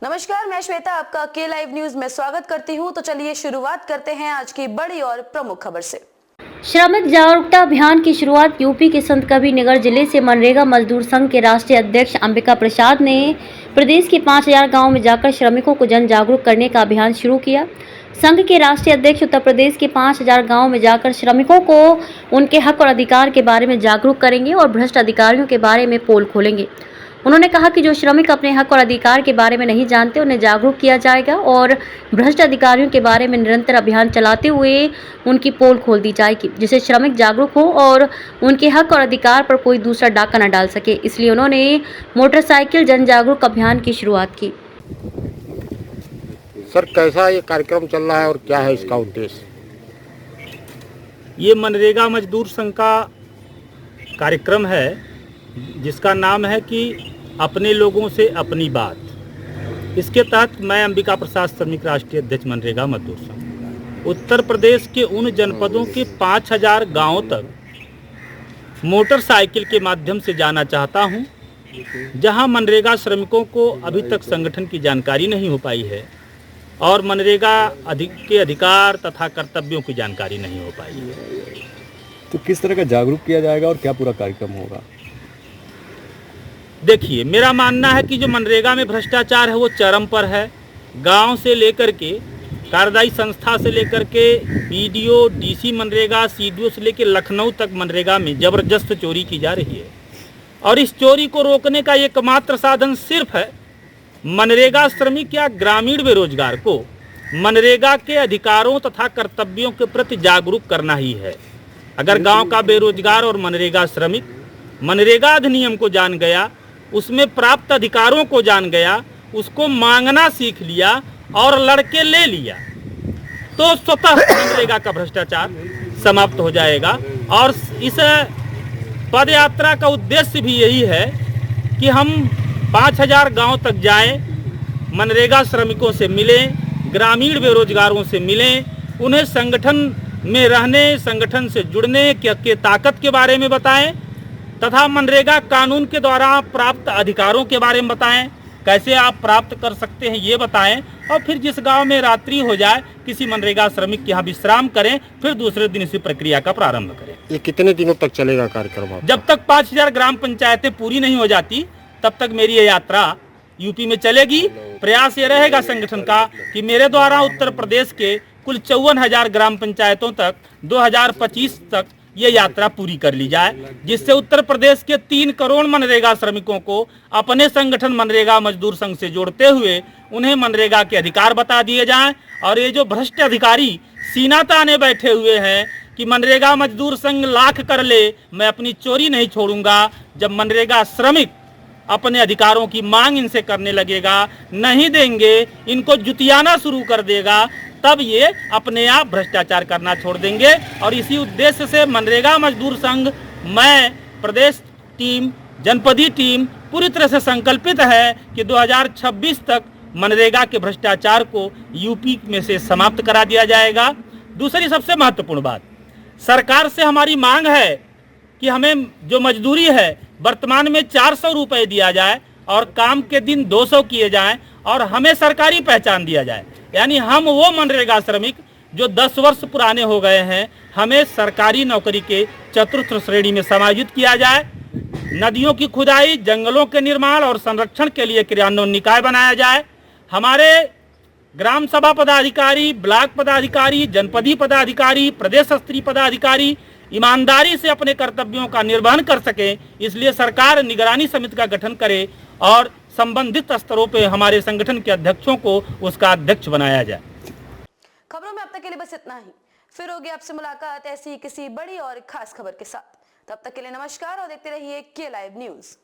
नमस्कार, मैं श्वेता आपका के लाइव न्यूज में स्वागत करती हूं। तो चलिए शुरुआत करते हैं आज की बड़ी और प्रमुख खबर से। श्रमिक जागरूकता अभियान की शुरुआत यूपी के संतकबीरनगर जिले से मनरेगा मजदूर संघ के राष्ट्रीय अध्यक्ष अंबिका प्रसाद ने प्रदेश के 5000 गांव में जाकर श्रमिकों को जन जागरूक करने का अभियान शुरू किया। संघ के राष्ट्रीय अध्यक्ष उत्तर प्रदेश के 5000 गांव में जाकर श्रमिकों को उनके हक और अधिकार के बारे में जागरूक करेंगे और भ्रष्ट अधिकारियों के बारे में पोल खोलेंगे। उन्होंने कहा कि जो श्रमिक अपने हक और अधिकार के बारे में नहीं जानते उन्हें जागरूक किया जाएगा और भ्रष्ट अधिकारियों के बारे में निरंतर अभियान चलाते हुए उनकी पोल खोल दी जाएगी, जिससे श्रमिक जागरूक हो और उनके हक और अधिकार पर कोई दूसरा डाका न डाल सके। इसलिए उन्होंने मोटरसाइकिल जन जागरूक अभियान की शुरुआत की। सर, कैसा ये कार्यक्रम चल रहा है और क्या है इसका उद्देश्य? ये मनरेगा मजदूर संघ का कार्यक्रम है जिसका नाम है कि अपने लोगों से अपनी बात। इसके तहत मैं अंबिका प्रसाद श्रमिक राष्ट्रीय अध्यक्ष मनरेगा मजदूर संघ उत्तर प्रदेश के उन जनपदों के 5000 गांवों तक मोटरसाइकिल के माध्यम से जाना चाहता हूं, जहां मनरेगा श्रमिकों को अभी तक संगठन की जानकारी नहीं हो पाई है और मनरेगा के अधिकार तथा कर्तव्यों की जानकारी नहीं हो पाई है। तो किस तरह का जागरूक किया जाएगा और क्या पूरा कार्यक्रम होगा? देखिए, मेरा मानना है कि जो मनरेगा में भ्रष्टाचार है वो चरम पर है। गांव से लेकर के कार्यदायी संस्था से लेकर के बीडीओ, डीसी मनरेगा, सीडीओ से लेकर लखनऊ तक मनरेगा में जबरदस्त चोरी की जा रही है और इस चोरी को रोकने का एकमात्र साधन सिर्फ है मनरेगा श्रमिक या ग्रामीण बेरोजगार को मनरेगा के अधिकारों तथा कर्तव्यों के प्रति जागरूक करना ही है। अगर गांव का बेरोजगार और मनरेगा श्रमिक मनरेगा अधिनियम को जान गया, उसमें प्राप्त अधिकारों को जान गया, उसको मांगना सीख लिया और लड़के ले लिया, तो स्वतः मनरेगा का भ्रष्टाचार समाप्त हो जाएगा। और इस पद यात्रा का उद्देश्य भी यही है कि हम 5000 गांव तक जाएं, मनरेगा श्रमिकों से मिलें, ग्रामीण बेरोजगारों से मिलें, उन्हें संगठन में रहने, संगठन से जुड़ने के ताकत के बारे में बताएं तथा मनरेगा कानून के द्वारा प्राप्त अधिकारों के बारे में बताएं, कैसे आप प्राप्त कर सकते हैं ये बताएं और फिर जिस गांव में रात्रि हो जाए किसी मनरेगा श्रमिक के यहाँ विश्राम करें, फिर दूसरे दिन इसी प्रक्रिया का प्रारंभ करें। ये कितने दिनों तक चलेगा कार्यक्रम? जब तक 5000 ग्राम पंचायतें पूरी नहीं हो जाती तब तक मेरी ये यात्रा यूपी में चलेगी। प्रयास ये रहेगा संगठन का कि मेरे द्वारा उत्तर प्रदेश के कुल 54,000 ग्राम पंचायतों तक 2025 तक ये यात्रा पूरी कर ली जाए, जिससे उत्तर प्रदेश के 3 करोड़ मनरेगा श्रमिकों को अपने संगठन मनरेगा मजदूर संघ से जोड़ते हुए उन्हें मनरेगा के अधिकार बता दिए जाएं। और ये जो भ्रष्ट अधिकारी सीना ताने बैठे हुए हैं कि मनरेगा मजदूर संघ लाख कर ले, मैं अपनी चोरी नहीं छोड़ूंगा, जब मनरेगा श्रमिक अपने अधिकारों की मांग इनसे करने लगेगा, नहीं देंगे, इनको जुतियाना शुरू कर देगा, तब ये अपने आप भ्रष्टाचार करना छोड़ देंगे। और इसी उद्देश्य से मनरेगा मजदूर संघ, मैं, प्रदेश टीम, जनपदी टीम पूरी तरह से संकल्पित है कि 2026 तक मनरेगा के भ्रष्टाचार को यूपी में से समाप्त करा दिया जाएगा। दूसरी सबसे महत्वपूर्ण बात, सरकार से हमारी मांग है कि हमें जो मजदूरी है वर्तमान में 400 रुपये दिया जाए और काम के दिन 200 किए जाएं और हमें सरकारी पहचान दिया जाए। यानी हम वो मनरेगा श्रमिक जो 10 वर्ष पुराने हो गए हैं, हमें सरकारी नौकरी के चतुर्थ श्रेणी में समायोजित किया जाए। नदियों की खुदाई, जंगलों के निर्माण और संरक्षण के लिए क्रियान्वयन निकाय बनाया जाए। हमारे ग्राम सभा पदाधिकारी, ब्लॉक पदाधिकारी, जनपदी पदाधिकारी, प्रदेश स्तरीय पदाधिकारी ईमानदारी से अपने कर्तव्यों का निर्वहन कर सकें, इसलिए सरकार निगरानी समिति का गठन करे और संबंधित स्तरों पे हमारे संगठन के अध्यक्षों को उसका अध्यक्ष बनाया जाए। खबरों में अब तक के लिए बस इतना ही। फिर होगी आपसे मुलाकात ऐसी किसी बड़ी और खास खबर के साथ। तब तक के लिए नमस्कार और देखते रहिए के लाइव न्यूज।